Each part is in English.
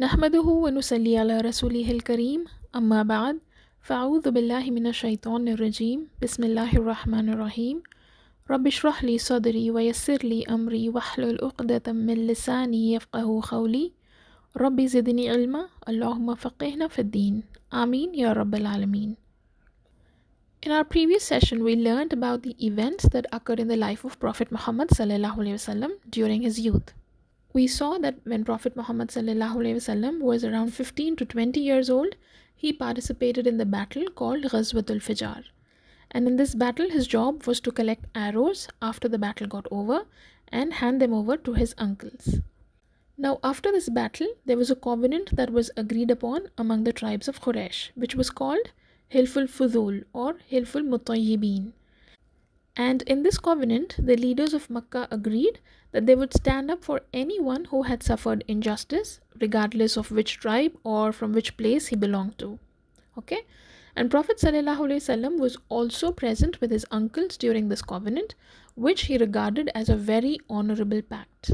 नहमदुहु व नुसल्ली अला रसूलिहिल करीम अम्मा बाद फ़अऊज़ु बिल्लाहि मिनश शैतानिर रजीम बिस्मिल्लाहिर रहमानिर रहीम रब्बिश्रह ली सदरी व यस्सिर ली अमरी वहलुल उक़दतम मिन लिसानी यफ़क़हू क़ौली रब्बि ज़िदनी इल्मा अल्लाहुम्मा फ़क़्हिना फ़िद्दीन आमीन या रब्बल आलमीन. In our previous session, we learned about the events that occurred in the life of Prophet Muhammad sallallahu alaihi wasallam during his youth. We saw that when Prophet Muhammad sallallahu alaihi wasallam was around 15 to 20 years old, he participated in the battle called Ghazwatul Fijar. And in this battle, his job was to collect arrows after the battle got over and hand them over to his uncles. Now, after this battle, there was a covenant that was agreed upon among the tribes of Quraysh, which was called Hilful Fudul or Hilful Mutayyibin. And in this covenant, the leaders of Makkah agreed that they would stand up for anyone who had suffered injustice, regardless of which tribe or from which place he belonged to. Okay? And Prophet ﷺ was also present with his uncles during this covenant, which he regarded as a very honorable pact.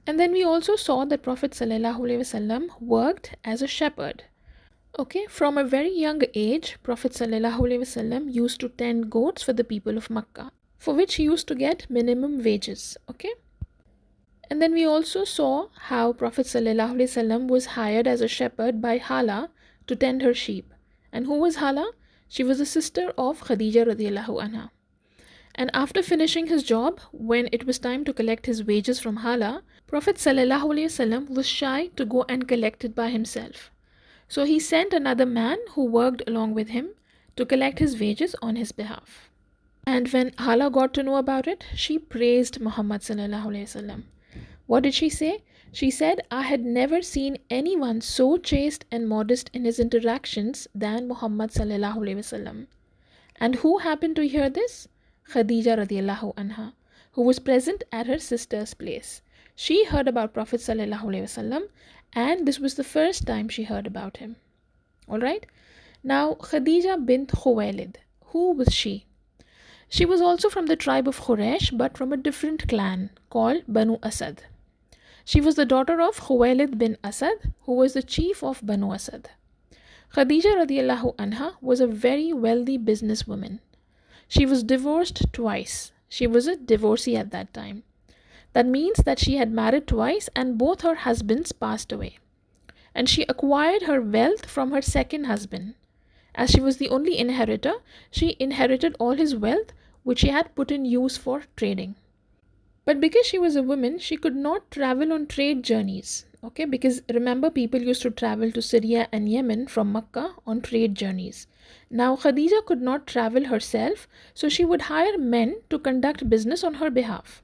And then we also saw that Prophet ﷺ worked as a shepherd. Okay, from a very young age, Prophet ﷺ used to tend goats for the people of Makkah, for which he used to get minimum wages. Okay, and then we also saw how Prophet ﷺ was hired as a shepherd by Hala to tend her sheep. And who was Hala? She was a sister of Khadija radiallahu anha. And after finishing his job, when it was time to collect his wages from Hala, Prophet ﷺ was shy to go and collect it by himself. So he sent another man who worked along with him to collect his wages on his behalf. And when Hala got to know about it, she praised Muhammad sallallahu alaihi wasallam. What did she say? She said, "I had never seen anyone so chaste and modest in his interactions than Muhammad sallallahu alaihi wasallam." And who happened to hear this? Khadija radiallahu anha, who was present at her sister's place. She heard about Prophet sallallahu alaihi wasallam, and this was the first time she heard about him. Alright? Now, Khadija bint Khuwailid, who was she? She was also from the tribe of Quraysh, but from a different clan called Banu Asad. She was the daughter of Khuwailid bin Asad, who was the chief of Banu Asad. Khadija radiallahu anha was a very wealthy businesswoman. She was divorced twice. She was a divorcee at that time. That means that she had married twice and both her husbands passed away. And she acquired her wealth from her second husband. As she was the only inheritor, she inherited all his wealth, which she had put in use for trading. But because she was a woman, she could not travel on trade journeys. Okay, because remember, people used to travel to Syria and Yemen from Makkah on trade journeys. Now, Khadija could not travel herself, so she would hire men to conduct business on her behalf.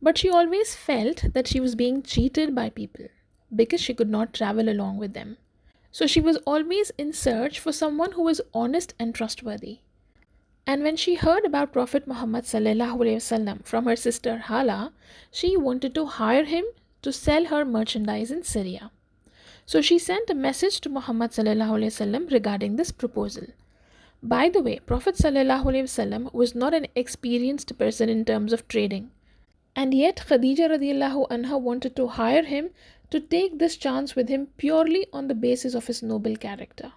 But she always felt that she was being cheated by people because she could not travel along with them. So she was always in search for someone who was honest and trustworthy. And when she heard about Prophet Muhammad sallallahu alaihi wasallam from her sister Hala, she wanted to hire him to sell her merchandise in Syria. So she sent a message to Muhammad sallallahu alaihi wasallam regarding this proposal. By the way, Prophet sallallahu alaihi wasallam was not an experienced person in terms of trading. And yet Khadija radiallahu anha wanted to hire him to take this chance with him purely on the basis of his noble character.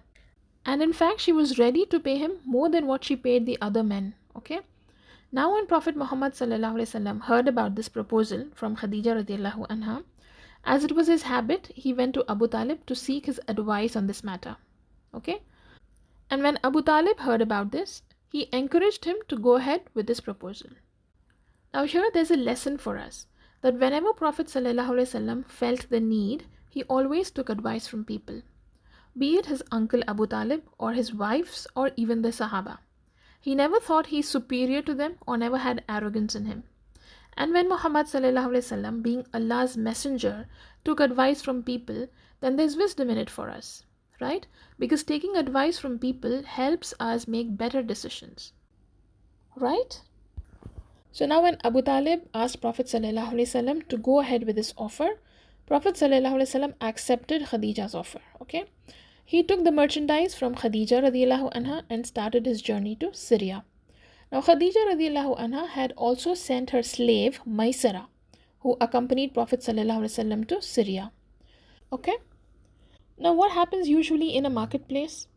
And in fact, she was ready to pay him more than what she paid the other men. Okay. Now when Prophet Muhammad sallallahu alaihi wasallam heard about this proposal from Khadija radiallahu anha, as it was his habit, he went to Abu Talib to seek his advice on this matter. Okay. And when Abu Talib heard about this, he encouraged him to go ahead with this proposal. Now here there's a lesson for us, that whenever Prophet ﷺ felt the need, he always took advice from people, be it his uncle Abu Talib or his wives or even the Sahaba. He never thought he's superior to them or never had arrogance in him. And when Muhammad ﷺ, being Allah's messenger, took advice from people, then there's wisdom in it for us, right? Because taking advice from people helps us make better decisions, right? So now when Abu Talib asked Prophet ﷺ to go ahead with this offer, Prophet ﷺ accepted Khadija's offer. Okay, he took the merchandise from Khadija radiallahu anha and started his journey to Syria. Now Khadija radiallahu anha had also sent her slave Maysara, who accompanied Prophet ﷺ to Syria. Okay, Now, what happens usually in a marketplace?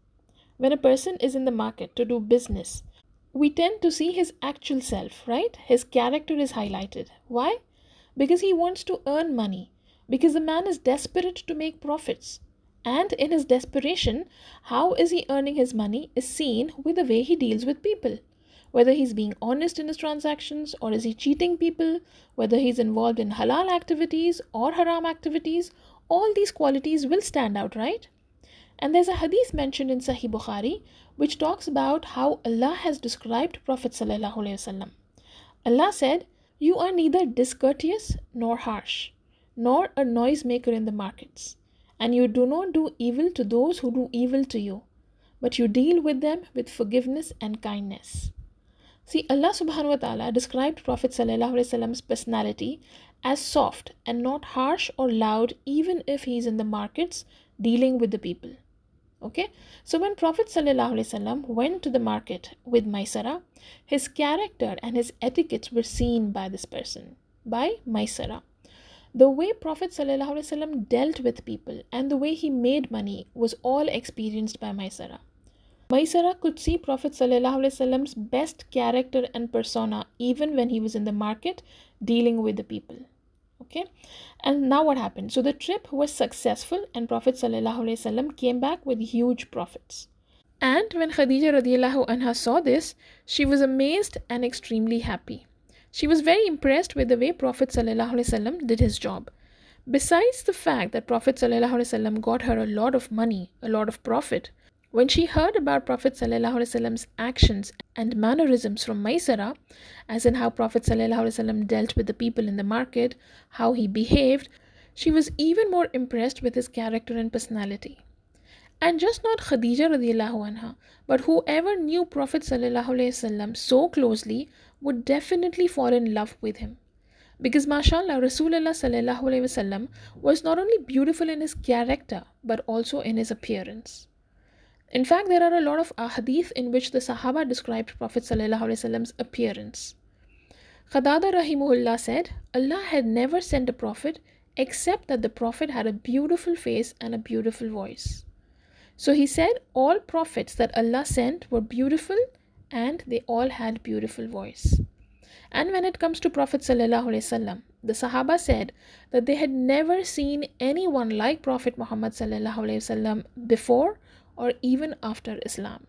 When a person is in the market to do business, we tend to see his actual self, right? His character is highlighted. Why? Because he wants to earn money, because the man is desperate to make profits. And in his desperation, how is he earning his money is seen with the way he deals with people. Whether he's being honest in his transactions or is he cheating people, whether he's involved in halal activities or haram activities, all these qualities will stand out, right? And there's a hadith mentioned in Sahih Bukhari which talks about how Allah has described Prophet Sallallahu Alaihi Wasallam. Allah said, "You are neither discourteous nor harsh, nor a noisemaker in the markets, and you do not do evil to those who do evil to you, but you deal with them with forgiveness and kindness." See, Allah subhanahu wa ta'ala described Prophet Sallallahu Alaihi Wasallam's personality as soft and not harsh or loud, even if he is in the markets dealing with the people. Okay, so when Prophet Sallallahu Alaihi Wasallam went to the market with Maisara, his character and his etiquettes were seen by this person, by Maisara. The way Prophet Sallallahu Alaihi Wasallam dealt with people and the way he made money was all experienced by Maisara. Maisara could see Prophet Sallallahu Alaihi Wasallam's best character and persona even when he was in the market dealing with the people. Okay, and now what happened? So the trip was successful and Prophet Sallallahu Alaihi Wasallam came back with huge profits. And when Khadija radiallahu anha saw this, she was amazed and extremely happy. She was very impressed with the way Prophet Sallallahu Alaihi Wasallam did his job. Besides the fact that Prophet Sallallahu Alaihi Wasallam got her a lot of money, a lot of profit, when she heard about Prophet Sallallahu Alaihi Wasallam's actions and mannerisms from Maisara, as in how Prophet Sallallahu Alaihi Wasallam dealt with the people in the market, how he behaved, she was even more impressed with his character and personality. And just not Khadija radiallahu anha, but whoever knew Prophet Sallallahu Alaihi Wasallam so closely would definitely fall in love with him. Because mashallah, Rasulullah Sallallahu Alaihi Wasallam was not only beautiful in his character, but also in his appearance. In fact, there are a lot of ahadith in which the Sahaba described Prophet Sallallahu Alaihi Wasallam's appearance. Qadada rahimahullah said, Allah had never sent a prophet except that the prophet had a beautiful face and a beautiful voice. So he said all prophets that Allah sent were beautiful and they all had beautiful voice. And when it comes to Prophet Sallallahu Alaihi Wasallam, the Sahaba said that they had never seen anyone like Prophet Muhammad Sallallahu Alaihi Wasallam before or even after Islam.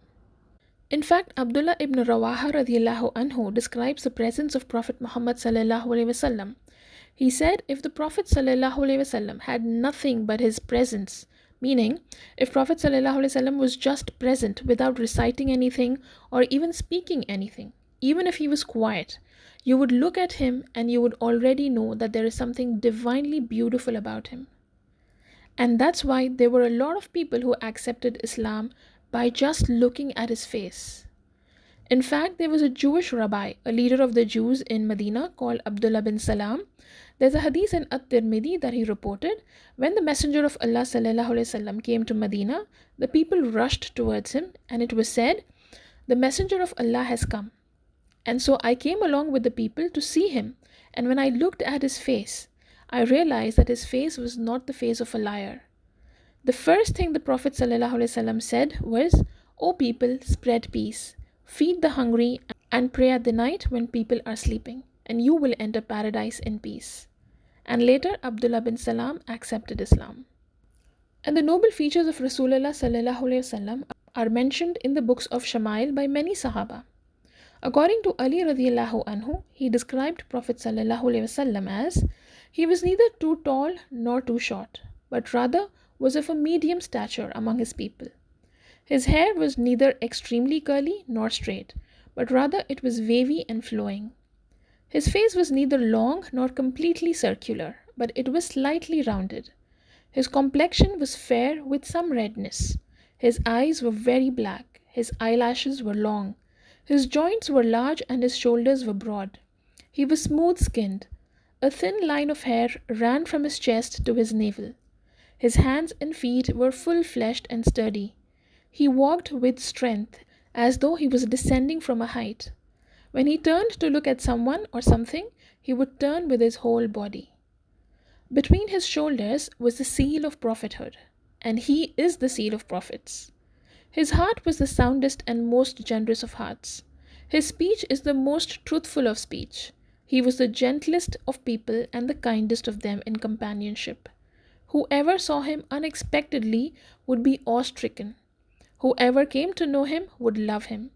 In fact, Abdullah ibn Rawaha radiallahu anhu describes the presence of Prophet Muhammad Sallallahu Alaihi Wasallam. He said if the Prophet Sallallahu Alaihi Wasallam had nothing but his presence, meaning if Prophet Sallallahu Alaihi Wasallam was just present without reciting anything or even speaking anything, even if he was quiet, you would look at him and you would already know that there is something divinely beautiful about him. And that's why there were a lot of people who accepted Islam by just looking at his face. In fact, there was a Jewish rabbi, a leader of the Jews in Medina called Abdullah bin Salam. There's a hadith in At Tirmidi that he reported, when the Messenger of Allah Sallallahu Alaihi Wasallam came to Medina, the people rushed towards him and it was said, "The Messenger of Allah has come." And so I came along with the people to see him, and when I looked at his face, I realized that his face was not the face of a liar. The first thing the Prophet ﷺ said was, "O people, spread peace, feed the hungry, and pray at the night when people are sleeping, and you will enter paradise in peace." And later, Abdullah bin Salam accepted Islam. And the noble features of Rasulullah ﷺ are mentioned in the books of Shamail by many Sahaba. According to Ali radiallahu anhu, he described Prophet Sallallahu Alaihi Wasallam as, he was neither too tall nor too short, but rather was of a medium stature among his people. His hair was neither extremely curly nor straight, but rather it was wavy and flowing. His face was neither long nor completely circular, but it was slightly rounded. His complexion was fair with some redness. His eyes were very black. His eyelashes were long. His joints were large and his shoulders were broad. He was smooth-skinned. A thin line of hair ran from his chest to his navel. His hands and feet were full-fleshed and sturdy. He walked with strength, as though he was descending from a height. When he turned to look at someone or something, he would turn with his whole body. Between his shoulders was the seal of prophethood. and he is the seal of prophets. His heart was the soundest and most generous of hearts. His speech is the most truthful of speech. He was the gentlest of people and the kindest of them in companionship. Whoever saw him unexpectedly would be awe-stricken. Whoever came to know him would love him.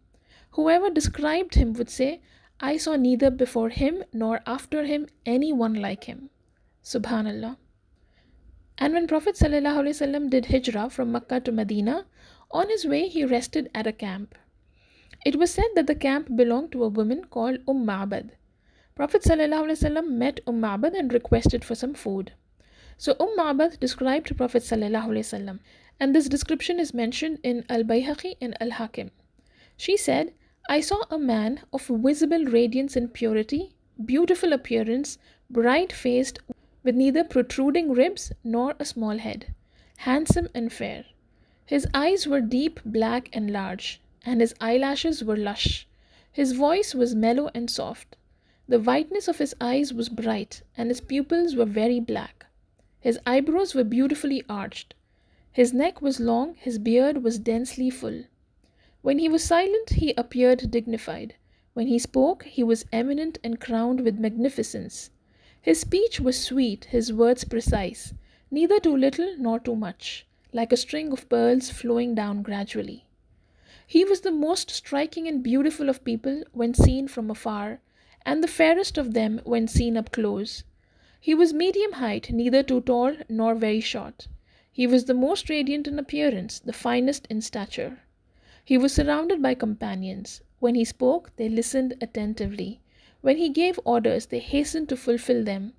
Whoever described him would say, I saw neither before him nor after him anyone like him. Subhanallah. And when Prophet ﷺ did hijrah from Makkah to Medina, on his way he rested at a camp. It was said that the camp belonged to a woman called Ma'bad. Prophet ﷺ met Ma'bad and requested for some food. So Ma'bad described Prophet ﷺ, and this description is mentioned in Al-Bayhaqi and Al-Hakim. She said, I saw a man of visible radiance and purity, beautiful appearance, bright-faced, with neither protruding ribs nor a small head, handsome and fair. His eyes were deep, black and large, and his eyelashes were lush. His voice was mellow and soft. The whiteness of his eyes was bright, and his pupils were very black. His eyebrows were beautifully arched. His neck was long, his beard was densely full. When he was silent, he appeared dignified. When he spoke, he was eminent and crowned with magnificence. His speech was sweet, his words precise, neither too little nor too much, like a string of pearls flowing down gradually. He was the most striking and beautiful of people when seen from afar, and the fairest of them when seen up close. He was medium height, neither too tall nor very short. He was the most radiant in appearance, the finest in stature. He was surrounded by companions. When he spoke, they listened attentively. When he gave orders, they hastened to fulfill them,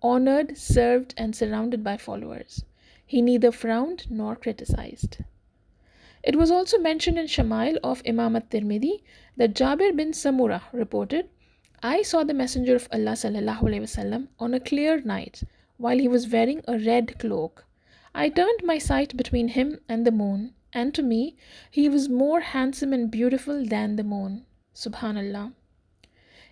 honored, served, and surrounded by followers. He neither frowned nor criticized. It was also mentioned in Shamail of Imam At Tirmidi that Jabir bin Samurah reported, I saw the Messenger of Allah ﷺ on a clear night while he was wearing a red cloak. I turned my sight between him and the moon, and to me he was more handsome and beautiful than the moon. Subhanallah.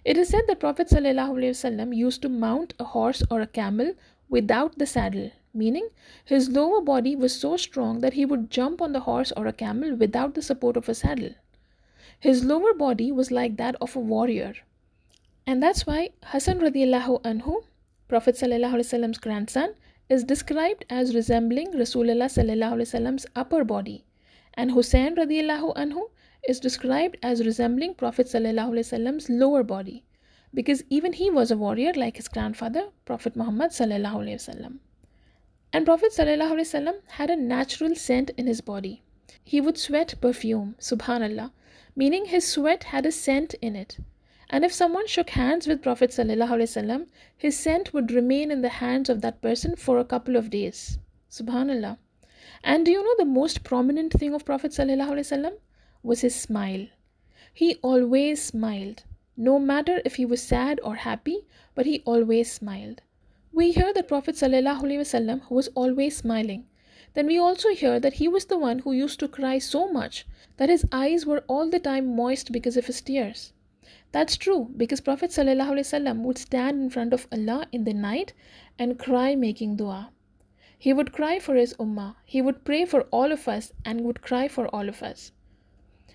It is said that Prophet ﷺ used to mount a horse or a camel without the saddle, meaning his lower body was so strong that he would jump on the horse or a camel without the support of a saddle. His lower body was like that of a warrior. And that's why Hassan radiallahu anhu, Prophet ﷺ's grandson, is described as resembling Rasulullah ﷺ's upper body, and Hussein radiallahu anhu is described as resembling Prophet ﷺ's lower body, because even he was a warrior like his grandfather, Prophet Muhammad ﷺ. And Prophet ﷺ had a natural scent in his body. He would sweat perfume, subhanallah, meaning his sweat had a scent in it. And if someone shook hands with Prophet ﷺ, his scent would remain in the hands of that person for a couple of days. Subhanallah. And do you know the most prominent thing of Prophet ﷺ was his smile. He always smiled, no matter if he was sad or happy, but he always smiled. We hear that Prophet ﷺ was always smiling. Then we also hear that he was the one who used to cry so much that his eyes were all the time moist because of his tears. That's true, because Prophet ﷺ would stand in front of Allah in the night and cry making dua. He would cry for his ummah. He would pray for all of us and would cry for all of us.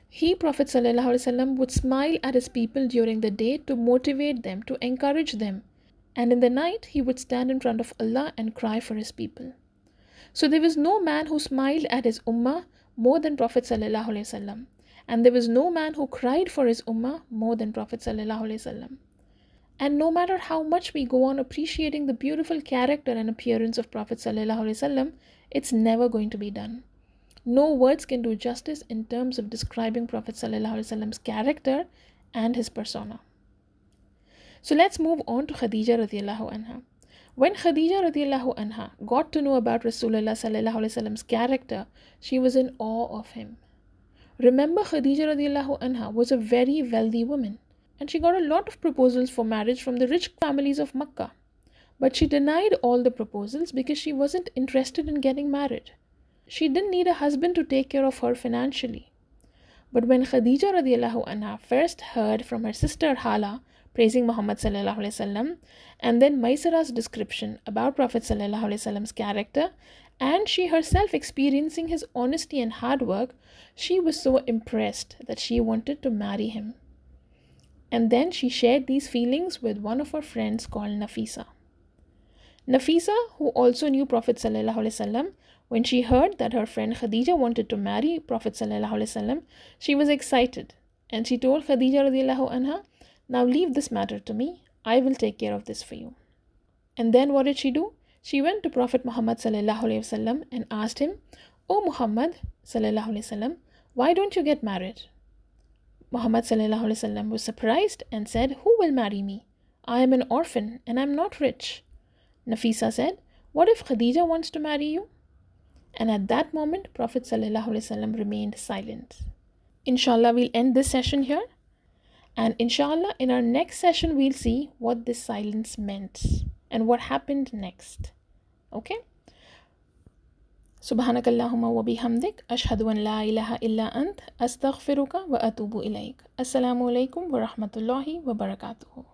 He, Prophet ﷺ, would smile at his people during the day to motivate them, to encourage them. And in the night, he would stand in front of Allah and cry for his people. So there was no man who smiled at his ummah more than Prophet ﷺ. And there was no man who cried for his ummah more than Prophet ﷺ. And no matter how much we go on appreciating the beautiful character and appearance of Prophet ﷺ, it's never going to be done. No words can do justice in terms of describing Prophet ﷺ's character and his persona. So let's move on to Khadija radiallahu anha. When Khadija radiallahu anha got to know about Rasulullah ﷺ's character, she was in awe of him. Remember, Khadija radiallahu anha was a very wealthy woman, and she got a lot of proposals for marriage from the rich families of Makkah. But she denied all the proposals because she wasn't interested in getting married. She didn't need a husband to take care of her financially. But when Khadija radiallahu anha first heard from her sister Hala, praising Muhammad sallallahu alaihi wasallam, and then Maisarah's description about Prophet sallallahu alaihi wasallam's character, and she herself experiencing his honesty and hard work, she was so impressed that she wanted to marry him. And then she shared these feelings with one of her friends called Nafisa. Nafisa, who also knew Prophet sallallahu alaihi wasallam, when she heard that her friend Khadija wanted to marry Prophet sallallahu alaihi wasallam, she was excited, and she told Khadija radiallahu anha, "Now leave this matter to me. I will take care of this for you." And then what did she do? She went to Prophet Muhammad sallallahu alaihi wasallam and asked him, "O Muhammad sallallahu alaihi wasallam, why don't you get married?" Muhammad sallallahu alaihi wasallam was surprised and said, "Who will marry me? I am an orphan and I am not rich." Nafisa said, "What if Khadija wants to marry you?" And at that moment, Prophet sallallahu alaihi wasallam remained silent. Inshallah, we'll end this session here. And inshallah, in our next session, we'll see what this silence meant and what happened next. Okay? سبحانك اللهم وبحمدك أشهد أن لا إله إلا أنت أستغفرك وأتوب إليك. السلام عليكم ورحمة الله وبركاته.